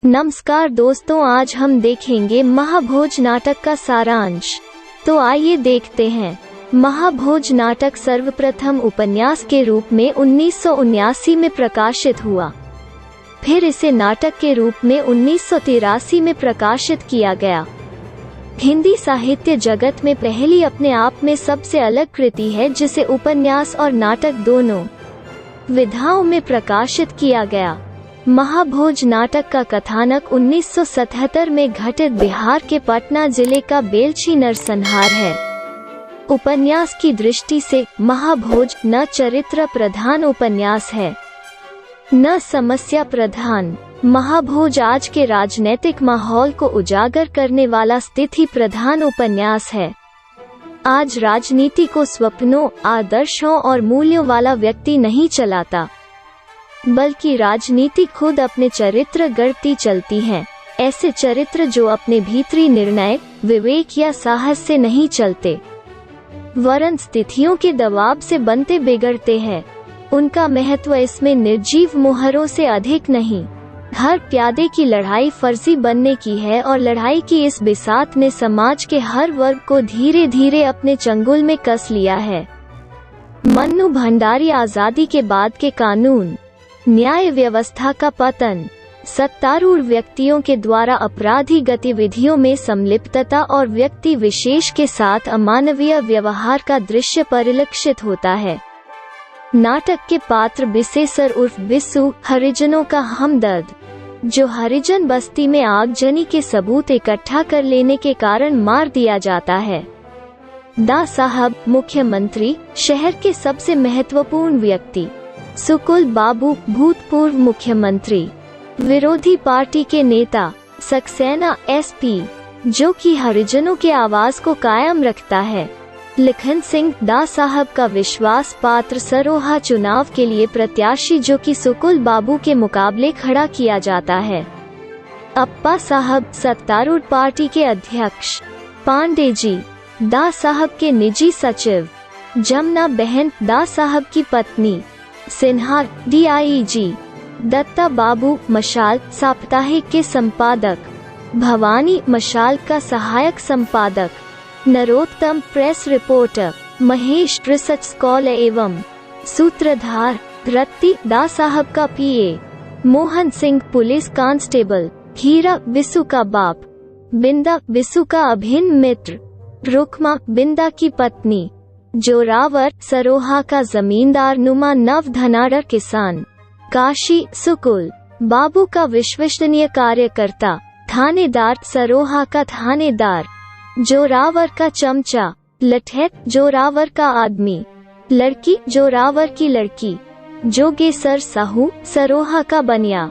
नमस्कार दोस्तों, आज हम देखेंगे महाभोज नाटक का सारांश। तो आइए देखते हैं। महाभोज नाटक सर्वप्रथम उपन्यास के रूप में 1979 में प्रकाशित हुआ। फिर इसे नाटक के रूप में 1983 में प्रकाशित किया गया। हिंदी साहित्य जगत में पहली अपने आप में सबसे अलग कृति है जिसे उपन्यास और नाटक दोनों विधाओं में प्रकाशित किया गया। महाभोज नाटक का कथानक 1977 में घटित बिहार के पटना जिले का बेलछी नरसंहार है। उपन्यास की दृष्टि से महाभोज न चरित्र प्रधान उपन्यास है, न समस्या प्रधान। महाभोज आज के राजनीतिक माहौल को उजागर करने वाला स्थिति प्रधान उपन्यास है। आज राजनीति को स्वप्नों, आदर्शों और मूल्यों वाला व्यक्ति नहीं चलाता, बल्कि राजनीति खुद अपने चरित्र गढ़ती चलती है। ऐसे चरित्र जो अपने भीतरी निर्णय, विवेक या साहस से नहीं चलते, वरन स्थितियों के दबाव से बनते बिगड़ते हैं। उनका महत्व इसमें निर्जीव मोहरों से अधिक नहीं। हर प्यादे की लड़ाई फर्जी बनने की है और लड़ाई की इस बिसात ने समाज के हर वर्ग को धीरे धीरे अपने चंगुल में कस लिया है। मन्नू भंडारी आजादी के बाद के कानून, न्याय व्यवस्था का पतन, सत्तारूढ़ व्यक्तियों के द्वारा अपराधी गतिविधियों में संलिप्तता और व्यक्ति विशेष के साथ अमानवीय व्यवहार का दृश्य परिलक्षित होता है। नाटक के पात्र बिसेसर उर्फ बिस्सू हरिजनों का हमदर्द, जो हरिजन बस्ती में आगजनी के सबूत इकट्ठा कर लेने के कारण मार दिया जाता है। दा साहब मुख्यमंत्री, शहर के सबसे महत्वपूर्ण व्यक्ति। सुकुल बाबू भूतपूर्व मुख्यमंत्री। विरोधी पार्टी के नेता सक्सेना एसपी, जो कि हरिजनों के आवाज को कायम रखता है। लिखन सिंह दा साहब का विश्वास पात्र सरोहा चुनाव के लिए प्रत्याशी, जो कि सुकुल बाबू के मुकाबले खड़ा किया जाता है। अप्पा साहब सत्तारूढ़ पार्टी के अध्यक्ष। पांडे जी दा साहब के निजी सचिव। जमुना बहन दा साहब की पत्नी। सिन्हा DIG। दत्ता बाबू मशाल साप्ताहिक के संपादक। भवानी मशाल का सहायक संपादक। Narottam press reporter. Mahesh research scholar एवं सूत्रधार। रत्ती दा साहब का PA। Mohan Singh police constable. Hira Bissu का बाप। बिंदा बिस्सू का अभिन्न मित्र। रुकमा बिंदा की पत्नी। जोरावर सरोहा का जमींदार नुमा नव धनाढ़ किसान। काशी सुकुल बाबू का विश्वसनीय कार्यकर्ता। थानेदार सरोहा का थानेदार। जोरावर का चमचा। लठैत जोरावर का आदमी। लड़की जोरावर की लड़की। जोगेसर साहू सरोहा का बनिया।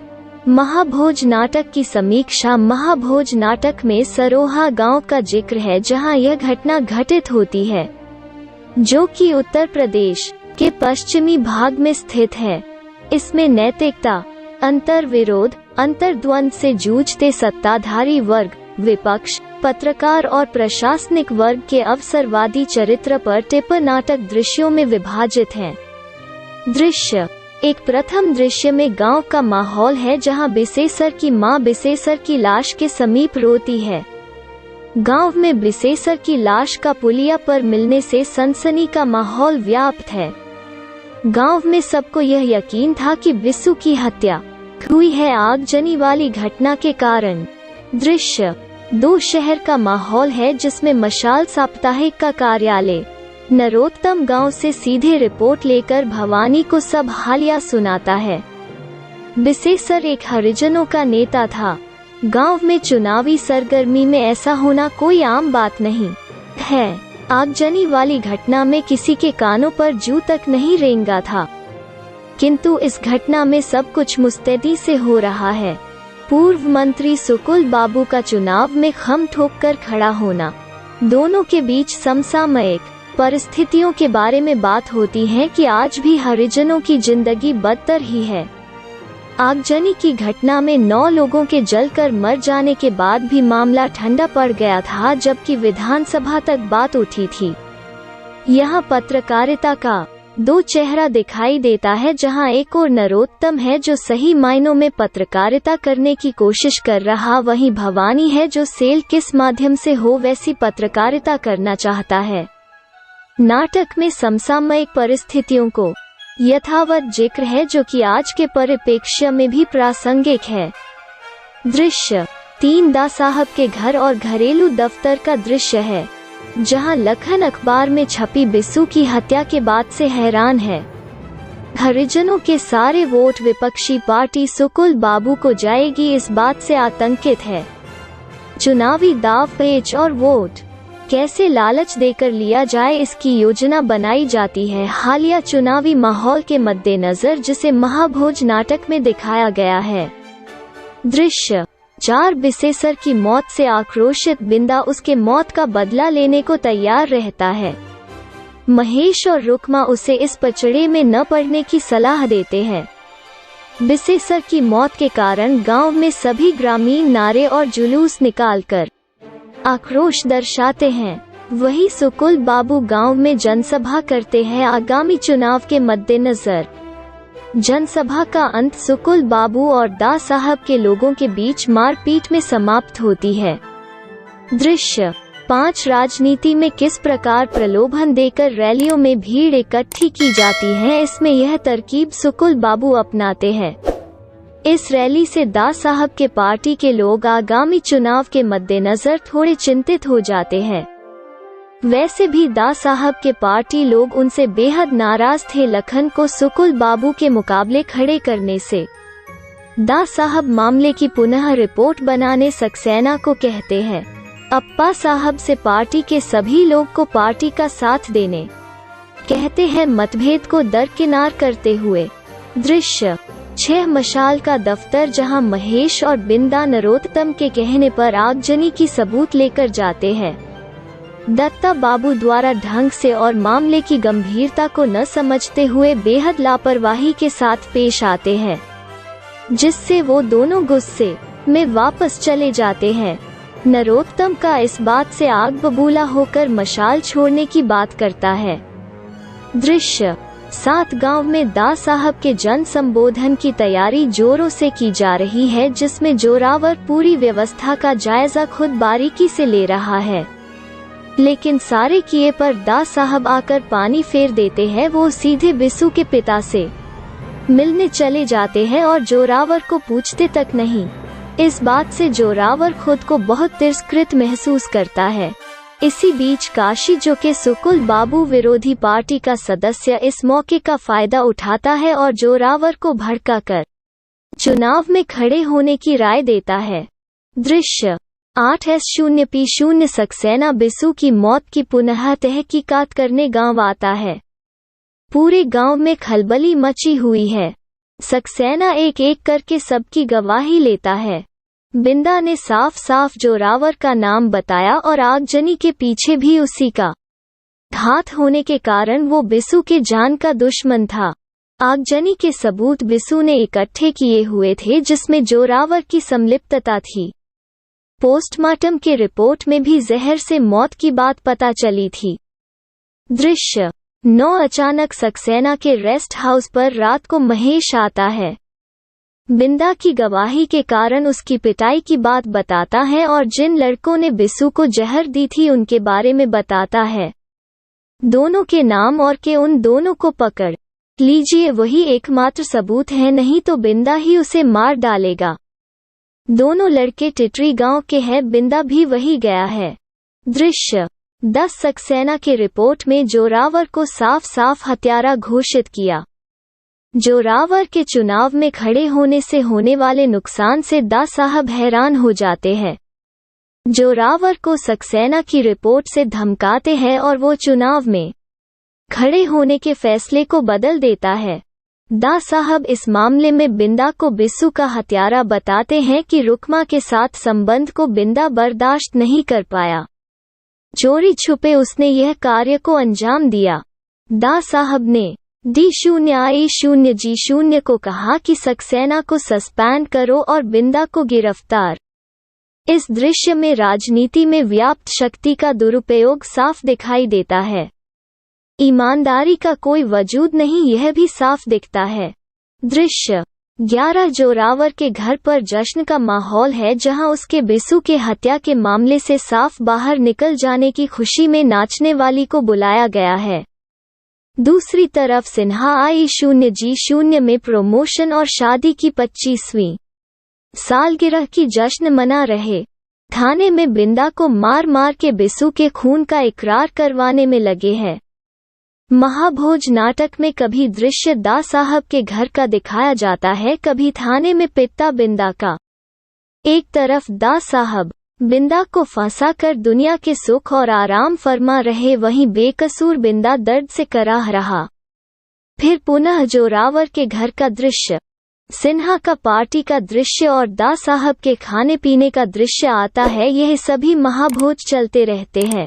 महाभोज नाटक की समीक्षा। महाभोज नाटक में सरोहा गांव का जिक्र है, जहां यह घटना घटित होती है, जो कि उत्तर प्रदेश के पश्चिमी भाग में स्थित है। इसमें नैतिकता, अंतर्विरोध, अंतर्द्वंद से जूझते सत्ताधारी वर्ग, विपक्ष, पत्रकार और प्रशासनिक वर्ग के अवसरवादी चरित्र पर टिप्पण नाटक दृश्यों में विभाजित है। दृश्य एक प्रथम दृश्य में गांव का माहौल है, जहां बिसेसर की मां बिसेसर की लाश के समीप रोती है। गांव में बिसेसर की लाश का पुलिया पर मिलने से सनसनी का माहौल व्याप्त है। गांव में सबको यह यकीन था कि बिस्सू की हत्या हुई है आगजनी वाली घटना के कारण। दृश्य 2 शहर का माहौल है, जिसमें मशाल साप्ताहिक का कार्यालय नरोत्तम गांव से सीधे रिपोर्ट लेकर भवानी को सब हालिया सुनाता है। बिसेसर एक हरिजनों का नेता था। गांव में चुनावी सरगर्मी में ऐसा होना कोई आम बात नहीं है। आगजनी वाली घटना में किसी के कानों पर जू तक नहीं रेंगा था, किंतु इस घटना में सब कुछ मुस्तैदी से हो रहा है। पूर्व मंत्री सुकुल बाबू का चुनाव में खम ठोक कर खड़ा होना। दोनों के बीच समसामयिक परिस्थितियों के बारे में बात होती है कि आज भी हरिजनों की जिंदगी बदतर ही है। आगजनी की घटना में 9 लोगों के जलकर मर जाने के बाद भी मामला ठंडा पड़ गया था, जबकि विधानसभा तक बात उठी थी। यहाँ पत्रकारिता का दो चेहरा दिखाई देता है, जहां एक और नरोत्तम है जो सही मायनों में पत्रकारिता करने की कोशिश कर रहा, वहीं भवानी है जो सेल किस माध्यम से हो वैसी पत्रकारिता करना चाहता है। नाटक में समसामयिक परिस्थितियों को यथावत जिक्र है जो कि आज के परिप्रेक्ष्य में भी प्रासंगिक है। दृश्य 3 दा साहब के घर और घरेलू दफ्तर का दृश्य है, जहां लखन अखबार में छपी बिस्सू की हत्या के बाद से हैरान है। हरिजनों के सारे वोट विपक्षी पार्टी सुकुल बाबू को जाएगी, इस बात से आतंकित है। चुनावी दाव पेच और वोट कैसे लालच देकर लिया जाए, इसकी योजना बनाई जाती है। हालिया चुनावी माहौल के मद्देनजर जिसे महाभोज नाटक में दिखाया गया है। दृश्य 4 बिसेसर की मौत से आक्रोशित बिंदा उसके मौत का बदला लेने को तैयार रहता है। महेश और रुक्मा उसे इस पचड़े में न पड़ने की सलाह देते हैं। बिसेसर की मौत के कारण गांव में सभी ग्रामीण नारे और जुलूस निकालकर आक्रोश दर्शाते हैं। वही सुकुल बाबू गांव में जनसभा करते हैं। आगामी चुनाव के मद्देनजर जनसभा का अंत सुकुल बाबू और दा साहब के लोगों के बीच मारपीट में समाप्त होती है। दृश्य 5 राजनीति में किस प्रकार प्रलोभन देकर रैलियों में भीड़ इकट्ठी की जाती है, इसमें यह तरकीब सुकुल बाबू अपनाते हैं। इस रैली से दा साहब के पार्टी के लोग आगामी चुनाव के मद्देनजर थोड़े चिंतित हो जाते हैं। वैसे भी दा साहब के पार्टी लोग उनसे बेहद नाराज थे लखन को सुकुल बाबू के मुकाबले खड़े करने से। दा साहब मामले की पुनः रिपोर्ट बनाने सक्सेना को कहते हैं। अप्पा साहब से पार्टी के सभी लोग को पार्टी का साथ देने कहते हैं, मतभेद को दरकिनार करते हुए। दृश्य 6 मशाल का दफ्तर, जहां महेश और बिंदा नरोत्तम के कहने पर आगजनी की सबूत लेकर जाते हैं। दत्ता बाबू द्वारा ढंग से और मामले की गंभीरता को न समझते हुए बेहद लापरवाही के साथ पेश आते हैं, जिससे वो दोनों गुस्से में वापस चले जाते हैं। नरोत्तम का इस बात से आग बबूला होकर मशाल छोड़ने की बात करता है। दृश्य 7 गांव में दा साहब के जन संबोधन की तैयारी जोरों से की जा रही है, जिसमें जोरावर पूरी व्यवस्था का जायजा खुद बारीकी से ले रहा है। लेकिन सारे किए पर दा साहब आकर पानी फेर देते हैं। वो सीधे बिस्सू के पिता से मिलने चले जाते हैं और जोरावर को पूछते तक नहीं। इस बात से जोरावर खुद को बहुत तिरस्कृत महसूस करता है। इसी बीच काशी, जो कि सुकुल बाबू विरोधी पार्टी का सदस्य, इस मौके का फायदा उठाता है और जोरावर को भड़काकर चुनाव में खड़े होने की राय देता है। दृश्य 8S0P0 सक्सेना बिस्सू की मौत की पुनः तहकीकात करने गांव आता है। पूरे गांव में खलबली मची हुई है। सक्सेना एक एक करके सबकी गवाही लेता है। बिंदा ने साफ साफ जोरावर का नाम बताया और आगजनी के पीछे भी उसी का हाथ होने के कारण वो बिस्सू के जान का दुश्मन था। आगजनी के सबूत बिस्सू ने इकट्ठे किए हुए थे, जिसमें जोरावर की संलिप्तता थी। पोस्टमार्टम के रिपोर्ट में भी जहर से मौत की बात पता चली थी। दृश्य 9 अचानक सक्सेना के रेस्ट हाउस पर रात को महेश आता है। बिंदा की गवाही के कारण उसकी पिटाई की बात बताता है और जिन लड़कों ने बिस्सू को जहर दी थी उनके बारे में बताता है। दोनों के नाम और के उन दोनों को पकड़ लीजिए, वही एकमात्र सबूत है, नहीं तो बिंदा ही उसे मार डालेगा। दोनों लड़के टिटरी गांव के हैं, बिंदा भी वही गया है। दृश्य 10 सक्सेना के रिपोर्ट में जोरावर को साफ साफ हत्यारा घोषित किया। जोरावर के चुनाव में खड़े होने से होने वाले नुकसान से दा साहब हैरान हो जाते हैं। जोरावर को सक्सेना की रिपोर्ट से धमकाते हैं और वो चुनाव में खड़े होने के फैसले को बदल देता है। दा साहब इस मामले में बिंदा को बिस्सू का हत्यारा बताते हैं कि रुक्मा के साथ संबंध को बिंदा बर्दाश्त नहीं कर पाया। चोरी छुपे उसने यह कार्य को अंजाम दिया। दा साहब ने D0I0G0 को कहा कि सक्सेना को सस्पेंड करो और बिंदा को गिरफ्तार। इस दृश्य में राजनीति में व्याप्त शक्ति का दुरुपयोग साफ दिखाई देता है। ईमानदारी का कोई वजूद नहीं, यह भी साफ दिखता है। दृश्य 11 जोरावर के घर पर जश्न का माहौल है, जहां उसके बिसु के हत्या के मामले से साफ बाहर निकल जाने की खुशी में नाचने वाली को बुलाया गया है। दूसरी तरफ सिन्हा I0G0 में प्रमोशन और शादी की 25वीं सालगिरह की जश्न मना रहे। थाने में बिंदा को मार मार के बिसु के खून का इकरार करवाने में लगे हैं। महाभोज नाटक में कभी दृश्य दा साहब के घर का दिखाया जाता है, कभी थाने में पिता बिंदा का। एक तरफ दा साहब बिंदा को फंसाकर दुनिया के सुख और आराम फरमा रहे, वहीं बेकसूर बिंदा दर्द से कराह रहा। फिर पुनः जोरावर के घर का दृश्य, सिन्हा का पार्टी का दृश्य और दा साहब के खाने पीने का दृश्य आता है। यह सभी महाभोज चलते रहते हैं।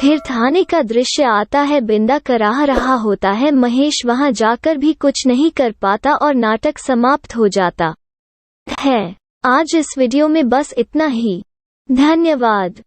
फिर थाने का दृश्य आता है, बिंदा कराह रहा होता है, महेश वहां जाकर भी कुछ नहीं कर पाता और नाटक समाप्त हो जाता है। आज इस वीडियो में बस इतना ही। धन्यवाद।